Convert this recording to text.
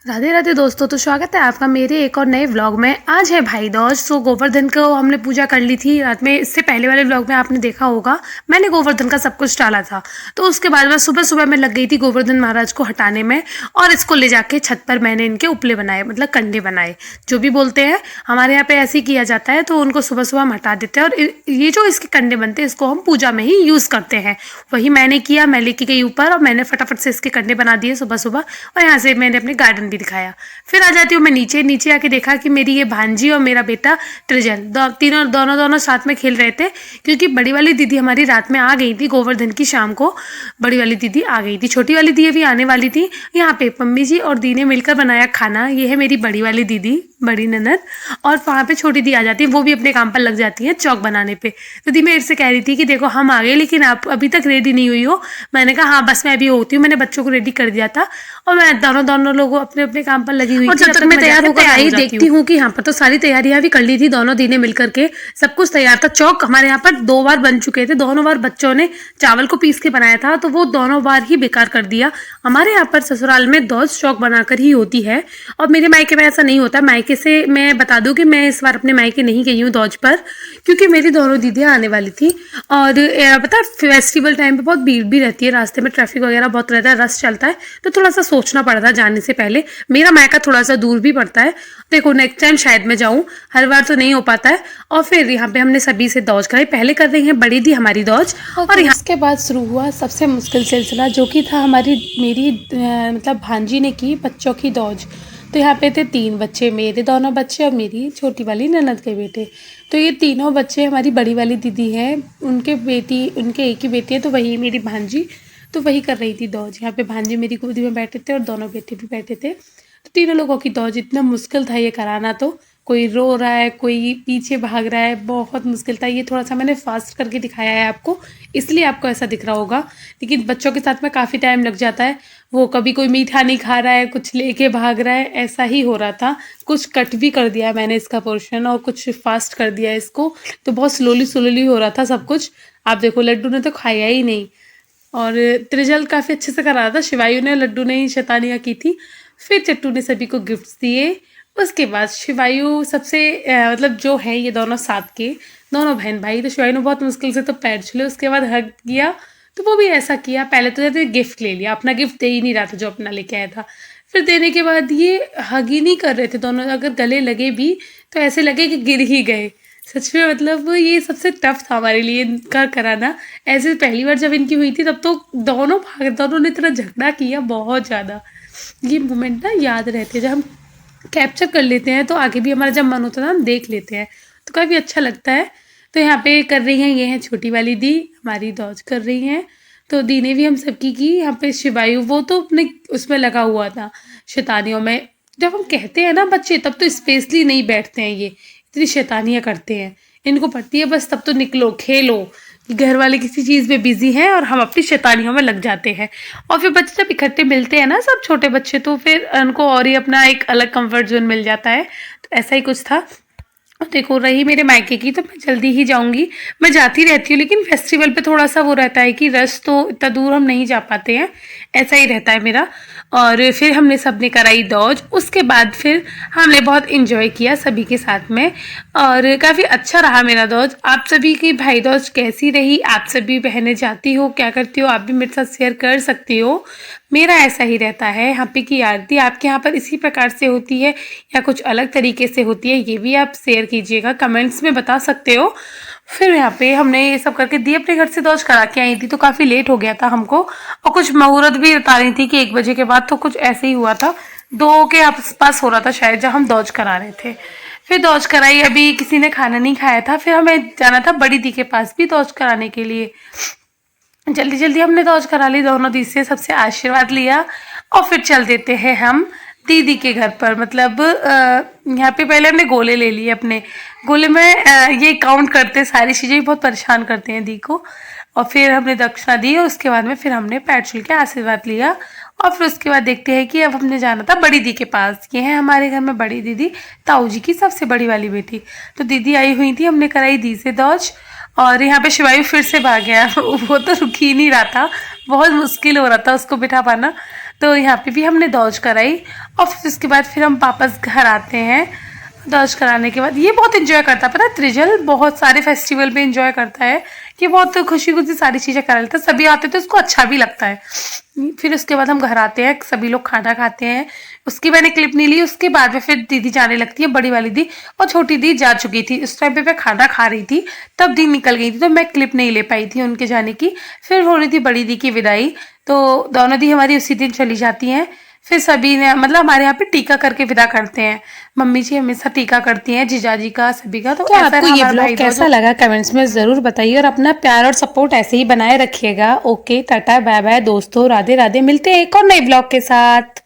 राधे राधे दोस्तों, तो स्वागत है आपका मेरे एक और नए व्लॉग में। आज है भाई दूज। सो गोवर्धन को हमने पूजा कर ली थी रात में। इससे पहले वाले व्लॉग में आपने देखा होगा मैंने गोवर्धन का सब कुछ डाला था। तो उसके बाद मैं सुबह सुबह में लग गई थी गोवर्धन महाराज को हटाने में, और इसको ले जाके छत पर मैंने इनके उपले बनाए, मतलब कंडे बनाए, जो भी बोलते हैं हमारे यहाँ पे ऐसे ही किया जाता है। तो उनको सुबह सुबह हम हटा देते हैं, और ये जो इसके कंडे बनते हैं इसको हम पूजा में ही यूज़ करते हैं। वही मैंने किया, मैं लेके गई ऊपर और मैंने फटाफट से इसके कंडे बना दिए सुबह सुबह। और यहाँ से मैंने अपने गार्डन भी दिखाया। फिर आ जाती हूँ मैं नीचे। नीचे आके देखा कि मेरी ये भांजी और मेरा बेटा त्रिजल तीनों दोनों साथ में खेल रहे थे, क्योंकि बड़ी वाली दीदी हमारी रात में आ गई थी गोवर्धन की शाम को। बड़ी वाली दीदी आ गई थी, छोटी वाली दीदी भी आने वाली थी। यहाँ पे मम्मी जी और दी ने मिलकर बनाया खाना। ये है मेरी बड़ी वाली दीदी, बड़ी ननद, और वहाँ पे छोटी दी आ जाती है, वो भी अपने काम पर लग जाती है चौक बनाने पे। तो दी मेरे से कह रही थी कि देखो हम आ गए लेकिन आप अभी तक रेडी नहीं हुई हो। मैंने कहा हाँ बस मैं अभी होती हूँ, मैंने बच्चों को रेडी कर दिया था और मैं दोनों लोग अपने अपने काम पर लगी हुई। और जब तक मैं तैयार होकर आई देखती हूँ कि यहाँ पर तो सारी तैयारियां भी कर ली थी दोनों दी ने मिलकर के, सब कुछ तैयार था। चौक हमारे यहाँ पर 2 बार बन चुके थे, दोनों बार बच्चों ने चावल को पीस के बनाया था, तो वो दोनों बार ही बेकार कर दिया। हमारे यहाँ पर ससुराल में दौज चौक बनाकर ही होती है, और मेरे मायके में ऐसा नहीं होता। मायके से मैं बता दूं कि मैं इस बार अपने मायके नहीं गई हूँ दौज पर, क्योंकि मेरी दोनों दीदियाँ आने वाली थी। और पता है फेस्टिवल टाइम पे बहुत भीड़ भी रहती है, रास्ते में ट्रैफिक वगैरह बहुत रहता है, रश चलता है, तो थोड़ा सा सोचना पड़ता है जाने से पहले। मेरा मायका थोड़ा सा दूर भी पड़ता है, देखो नेक्स्ट टाइम शायद मैं जाऊँ, हर बार तो नहीं हो पाता है। और फिर यहाँ पे हमने सभी से दौज कराई। पहले कर रही है बड़ी दी हमारी दौज, और यहाँ के बाद शुरू हुआ सबसे मुश्किल सिलसिला, जो कि था मेरी मतलब भांजी ने की बच्चों की दौज। तो यहाँ पे थे 3 बच्चे, मेरे दोनों बच्चे और मेरी छोटी वाली ननद के बेटे। तो ये तीनों बच्चे हमारी बड़ी वाली दीदी हैं, उनके एक ही बेटी है, तो वही मेरी भांजी, तो वही कर रही थी दौज। यहाँ पे भांजी मेरी गोदी में बैठे थे और दोनों बेटे भी बैठे थे। तो तीनों लोगों की दौज इतना मुश्किल था ये कराना, तो कोई रो रहा है, कोई पीछे भाग रहा है, बहुत मुश्किल था। ये थोड़ा सा मैंने फास्ट करके दिखाया है आपको, इसलिए आपको ऐसा दिख रहा होगा, लेकिन बच्चों के साथ में काफ़ी टाइम लग जाता है। वो कभी कोई मीठा नहीं खा रहा है, कुछ लेके भाग रहा है, ऐसा ही हो रहा था। कुछ कट भी कर दिया मैंने इसका पोर्शन, और कुछ फास्ट कर दिया इसको, तो बहुत स्लोली हो रहा था सब कुछ। आप देखो लड्डू ने तो खाया ही नहीं, और त्रिजल काफ़ी अच्छे से करा रहा था। शिवायु ने, लड्डू ने ही शैतानियाँ की थी। फिर चट्टू ने सभी को गिफ्ट्स दिए। उसके बाद शिवायु सबसे मतलब जो है ये दोनों साथ के दोनों बहन भाई, तो शिवायु ने बहुत मुश्किल से तो पैर छुले, उसके बाद हग किया। तो वो भी ऐसा किया, पहले तो जैसे गिफ्ट ले लिया, अपना गिफ्ट दे ही नहीं रहा था जो अपना लेके आया था। फिर देने के बाद ये हग ही नहीं कर रहे थे दोनों, अगर गले लगे भी तो ऐसे लगे कि गिर ही गए। सच में मतलब ये सबसे टफ था हमारे लिए इनका कराना। ऐसे पहली बार जब इनकी हुई थी तब तो दोनों ने इतना झगड़ा किया बहुत ज़्यादा। ये मोमेंट ना याद रहते हैं, जब हम कैप्चर कर लेते हैं तो आगे भी हमारा जब मन होता है ना हम देख लेते हैं, तो काफ़ी अच्छा लगता है। तो यहाँ पे कर रही हैं, ये हैं छोटी वाली दी हमारी दौज कर रही हैं। तो दी ने भी हम सबकी की। यहाँ पे शिवायु वो तो अपने उसमें लगा हुआ था शैतानियों में। जब हम कहते हैं ना बच्चे, तब तो स्पेशली नहीं बैठते हैं, ये इतनी शैतानियाँ करते हैं। इनको पड़ती है बस तब तो निकलो खेलो, घर वाले किसी चीज़ में बिजी हैं और हम अपनी शैतानियों में लग जाते हैं। और फिर बच्चे जब इकट्ठे मिलते हैं ना, सब छोटे बच्चे, तो फिर उनको और ही अपना एक अलग कंफर्ट जोन मिल जाता है। तो ऐसा ही कुछ था। देखो रही मेरे मायके की, तो मैं जल्दी ही जाऊंगी। मैं जाती रहती हूँ, लेकिन फेस्टिवल पे थोड़ा सा वो रहता है कि रश, तो इतना दूर हम नहीं जा पाते हैं, ऐसा ही रहता है मेरा। और फिर हमने सबने कराई दौज। उसके बाद फिर हमने बहुत इंजॉय किया सभी के साथ में, और काफ़ी अच्छा रहा मेरा दौज। आप सभी की भाई दौज कैसी रही? आप सभी बहनें जाती हो, क्या करती हो, आप भी मेरे साथ शेयर कर सकती हो। मेरा ऐसा ही रहता है। यहाँ पे की आरती आपके यहाँ पर इसी प्रकार से होती है या कुछ अलग तरीके से होती है, ये भी आप शेयर कीजिएगा, कमेंट्स में बता सकते हो। फिर यहाँ पे हमने ये सब करके दी, अपने घर से दौज करा के आई थी, तो काफ़ी लेट हो गया था हमको। और कुछ मुहूर्त भी बता रही थी कि 1 बजे के बाद, तो कुछ ऐसे ही हुआ था, 2 के आसपास हो रहा था शायद जब हम दौज करा रहे थे। फिर दौज कराई, अभी किसी ने खाना नहीं खाया था। फिर हमें जाना था बड़ी दी के पास भी दौज कराने के लिए। जल्दी जल्दी हमने दौज करा ली, दोनों दी से सबसे आशीर्वाद लिया, और फिर चल देते हैं हम दीदी के घर पर। मतलब यहाँ पे पहले हमने गोले ले लिए अपने। गोले में ये काउंट करते सारी चीज़ें बहुत परेशान करते हैं दी को। और फिर हमने दक्षिणा दी, और उसके बाद में फिर हमने पैर छू के आशीर्वाद लिया। और फिर उसके बाद देखते हैं कि अब हमने जाना था बड़ी दी के पास। ये है हमारे घर में बड़ी दीदी, ताऊ जी की सबसे बड़ी वाली बेटी। तो दीदी आई हुई थी, हमने कराई दी से दौज। और यहाँ पे शिवायु फिर से भाग गया वो तो रुक ही नहीं रहा था, बहुत मुश्किल हो रहा था उसको बिठा पाना। तो यहाँ पे भी हमने दौज कराई और फिर उसके बाद फिर हम वापस घर आते हैं। दौज कराने के बाद ये बहुत इंजॉय करता है, पता है त्रिजल बहुत सारे फेस्टिवल में इंजॉय करता है कि बहुत खुशी खुशी सारी चीज़ें करा लेता है, सभी आते तो इसको अच्छा भी लगता है। फिर उसके बाद हम घर आते हैं, सभी लोग खाना खाते हैं। उसकी मैंने क्लिप नहीं ली, उसके बाद में फिर दीदी जाने लगती है, बड़ी वाली दी, और छोटी दी जा चुकी थी। उस टाइम पे मैं खाना खा रही थी, तब दी निकल गई थी तो मैं क्लिप नहीं ले पाई थी उनके जाने की। फिर हो रही थी बड़ी दी की विदाई, तो दोनों दी हमारी उसी दिन चली जाती हैं। फिर सभी ने मतलब हमारे यहाँ पे टीका करके विदा करते हैं, मम्मी जी हमेशा टीका करती हैं जीजाजी का सभी का। तो ऐसा आपको ये व्लॉग कैसा लगा कमेंट्स में ज़रूर बताइए और अपना प्यार और सपोर्ट ऐसे ही बनाए रखिएगा। ओके, टाटा बाय बाय दोस्तों, राधे राधे। मिलते हैं एक और नए व्लॉग के साथ।